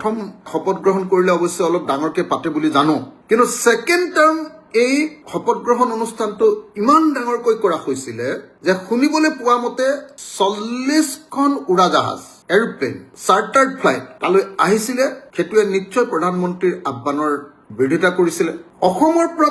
প্ৰথম শপত গ্ৰহণ কৰিলে অৱশ্যে অলপ ডাঙৰকে পাতে বুলি জানো, কিন্তু ছেকেণ্ড টাৰ্ম এই শপত গ্ৰহণ অনুষ্ঠানটো ইমান ডাঙৰকৈ কৰা হৈছিলে যে শুনিবলৈ পোৱা মতে 40খন উৰাজাহাজ এৰোপ্লেন চাৰ্টাৰ্ড ফ্লাইট তালৈ আহিছিলে। সেইটোৱে নিশ্চয় প্ৰধানমন্ত্ৰীৰ আহ্বানৰ বিৰোধিতা কৰিছিলে। অসমৰ পৰা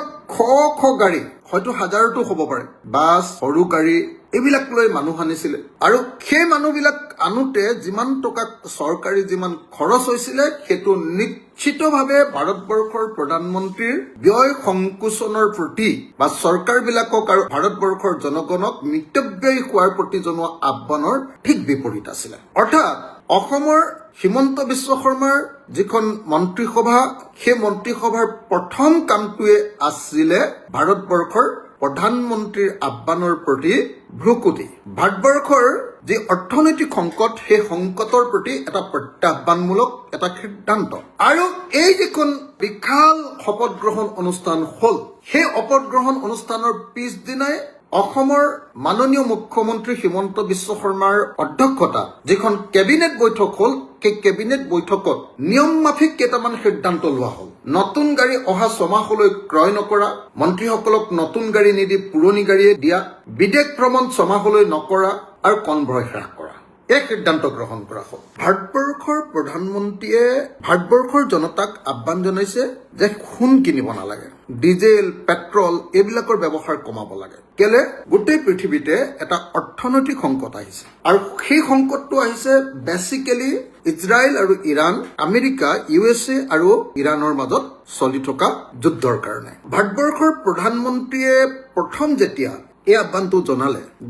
শ গাড়ী, হয়তো হাজাৰতো হ'ব পাৰে, বাছ, সৰু গাড়ী এইবিলাক লৈ মানুহ আনিছিলে আৰু সেই মানুহবিলাক আনোতে যিমান টকা চৰকাৰী যিমান খৰচ হৈছিলে সেইটো নিশ্চিতভাৱে ভাৰতবৰ্ষৰ প্ৰধানমন্ত্ৰীৰ ব্যয় সংকোচনৰ প্ৰতি বা চৰকাৰবিলাকক আৰু ভাৰতবৰ্ষৰ জনগণক মিতব্যয়ী হোৱাৰ প্ৰতি জনোৱা আহ্বানৰ ঠিক বিপৰীত আছিলে। অৰ্থাৎ অসমৰ হিমন্ত বিশ্ব শৰ্মাৰ যিখন মন্ত্ৰীসভা, সেই মন্ত্ৰীসভাৰ প্ৰথম কামটোৱে আছিলে ভাৰতবৰ্ষৰ প্ৰধানমন্ত্ৰীৰ আহ্বানৰ প্ৰতি ভ্ৰুকুটি। ভাৰতবৰ্ষৰ যি অৰ্থনৈতিক সংকট, সেই সংকটৰ প্ৰতি এটা প্ৰত্যাহ্বানমূলক এটা সিদ্ধান্ত। আৰু এই যিখন বিশাল শপত গ্ৰহণ অনুষ্ঠান হ'ল, সেই শপত গ্ৰহণ অনুষ্ঠানৰ পিছদিনাই অসমৰ মাননীয় মুখ্যমন্ত্ৰী হিমন্ত বিশ্ব শৰ্মাৰ অধ্যক্ষতা যিখন কেবিনেট বৈঠক হ'ল, সেই কেবিনেট বৈঠকত নিয়ম মাফিক কেইটামান সিদ্ধান্ত লোৱা হ'ল। নতুন গাড়ী অহা 6 মাহলৈ ক্ৰয় নকৰা, মন্ত্ৰীসকলক নতুন গাড়ী নিদি পুৰণি গাড়ীয়ে দিয়া, বিদেশ ভ্ৰমণ 6 মাহলৈ নকৰা আৰু কনভয় হ্ৰাস কৰা, এই সিদ্ধান্ত গ্ৰহণ কৰা হ'ল। ভাৰতবৰ্ষৰ প্ৰধানমন্ত্ৰীয়ে ভাৰতবৰ্ষৰ জনতাক আহ্বান জনাইছে যে সোণ কিনিব নালাগে, ডিজেল, পেট্ৰল এইবিলাকৰ ব্যৱহাৰ কমাব লাগে। কেলে? গোটেই পৃথিৱীতে এটা অৰ্থনৈতিক সংকট আহিছে আৰু সেই সংকটটো আহিছে বেচিকেলি ইজৰাইল আৰু ইৰাণ, আমেৰিকা, USA আৰু ইৰাণৰ মাজত চলি থকা যুদ্ধৰ কাৰণে। ভাৰতবৰ্ষৰ প্ৰধানমন্ত্ৰীয়ে প্ৰথম যেতিয়া এই আহ্বানটো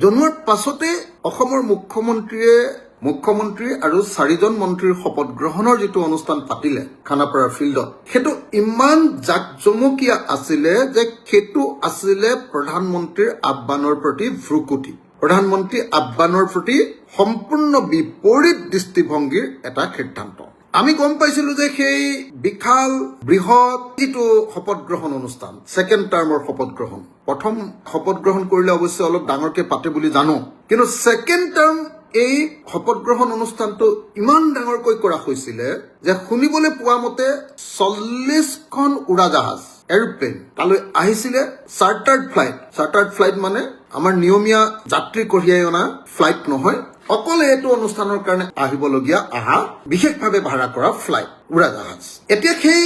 জনোৱাৰ পাছতে অসমৰ মুখ্যমন্ত্ৰী আৰু 4জন মন্ত্ৰীৰ শপত গ্ৰহণৰ যিটো অনুষ্ঠান পাতিলে খানাপাৰা ফিল্ডত, সেইটো ইমান জাকজমকীয়া আছিলে যে সেইটো আছিলে প্ৰধানমন্ত্ৰীৰ আহ্বানৰ প্ৰতি ভ্ৰুকুটি, প্ৰধানমন্ত্ৰীৰ আহ্বানৰ প্ৰতি সম্পূৰ্ণ বিপৰীত দৃষ্টিভংগীৰ এটা সিদ্ধান্ত। আমি গম পাইছিলো যে সেই বিশাল বৃহৎ যিটো শপত গ্ৰহণ অনুষ্ঠান, ছেকেণ্ড টাৰ্মৰ শপত গ্ৰহণ, প্ৰথম শপত গ্ৰহণ কৰিলে অৱশ্যে অলপ ডাঙৰকে পাতে বুলি জানো, কিন্তু ছেকেণ্ড টাৰ্ম এই শপত গ্ৰহণ অনুষ্ঠানটো ইমান ডাঙৰকৈ কৰা হৈছিলে যে শুনিবলৈ পোৱা মতে 40খন উৰাজাহাজ এৰোপ্লেন তালৈ আহিছিলে চাৰ্টাৰ্ড ফ্লাইট মানে আমাৰ নিয়মীয়া যাত্ৰী কঢ়িয়াই অনা ফ্লাইট নহয়, অকলে এইটো অনুষ্ঠানৰ কাৰণে আহিবলগীয়া বিশেষভাৱে ভাড়া কৰা ফ্লাইট, উৰাজাহাজ। এতিয়া সেই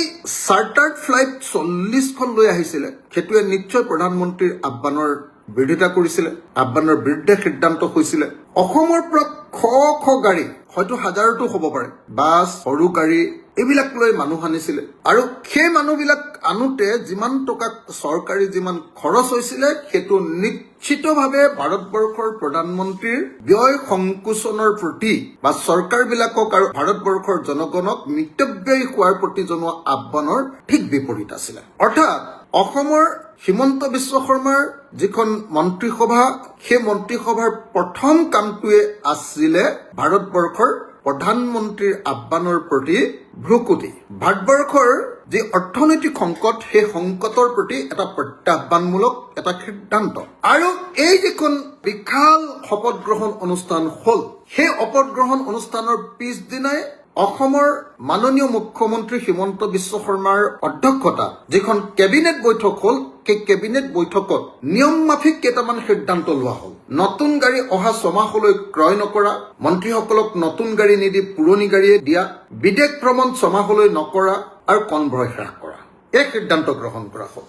চাৰ্টাৰ্ড ফ্লাইট 40খন লৈ আহিছিলে, সেইটোৱে নিশ্চয় প্ৰধানমন্ত্ৰীৰ আহ্বানৰ বিৰোধিতা কৰিছিলে, আহ্বানৰ বিৰুদ্ধে সিদ্ধান্ত হৈছিলে। অসমৰ পৰা শ গাড়ী, হয়তো হাজাৰতো হ'ব পাৰে, বাছ, সৰু গাড়ী এইবিলাক লৈ মানুহ আনিছিলে আৰু সেই মানুহবিলাক আনোতে যিমান টকা চৰকাৰী যিমান খৰচ হৈছিলে সেইটো নিশ্চিতভাৱে ভাৰতবৰ্ষৰ প্ৰধানমন্ত্ৰীৰ ব্যয় সংকোচনৰ প্ৰতি বা চৰকাৰবিলাকক আৰু ভাৰতবৰ্ষৰ জনগণক মিতব্যয়ী হোৱাৰ প্ৰতি জনোৱা আহ্বানৰ ঠিক বিপৰীত আছিলে। অৰ্থাৎ অসমৰ হিমন্ত বিশ্ব শৰ্মাৰ যিখন মন্ত্ৰীসভা, সেই মন্ত্ৰীসভাৰ প্ৰথম কামটোৱে আছিলে ভাৰতবৰ্ষৰ প্ৰধানমন্ত্ৰীৰ আহ্বানৰ প্ৰতি ভ্ৰুকুটি। ভাৰতবৰ্ষৰ যি অৰ্থনৈতিক সংকট, সেই সংকটৰ প্ৰতি এটা প্ৰত্যাহ্বানমূলক এটা সিদ্ধান্ত। আৰু এই যিখন বিশাল শপত গ্ৰহণ অনুষ্ঠান হ'ল, সেই শপত গ্ৰহণ অনুষ্ঠানৰ পিছদিনাই অসমৰ মাননীয় মুখ্যমন্ত্ৰী হিমন্ত বিশ্ব শৰ্মাৰ অধ্যক্ষতা যিখন কেবিনেট বৈঠক হ'ল, সেই কেবিনেট বৈঠকত নিয়ম মাফিক কেইটামান সিদ্ধান্ত লোৱা হ'ল। নতুন গাড়ী অহা 6 মাহলৈ ক্ৰয় নকৰা, মন্ত্ৰীসকলক নতুন গাড়ী নিদি পুৰণি গাড়ীয়ে দিয়া, বিদেশ ভ্ৰমণ 6 মাহলৈ নকৰা আৰু কনভয় হ্ৰাস কৰা, এই সিদ্ধান্ত গ্ৰহণ কৰা হ'ল।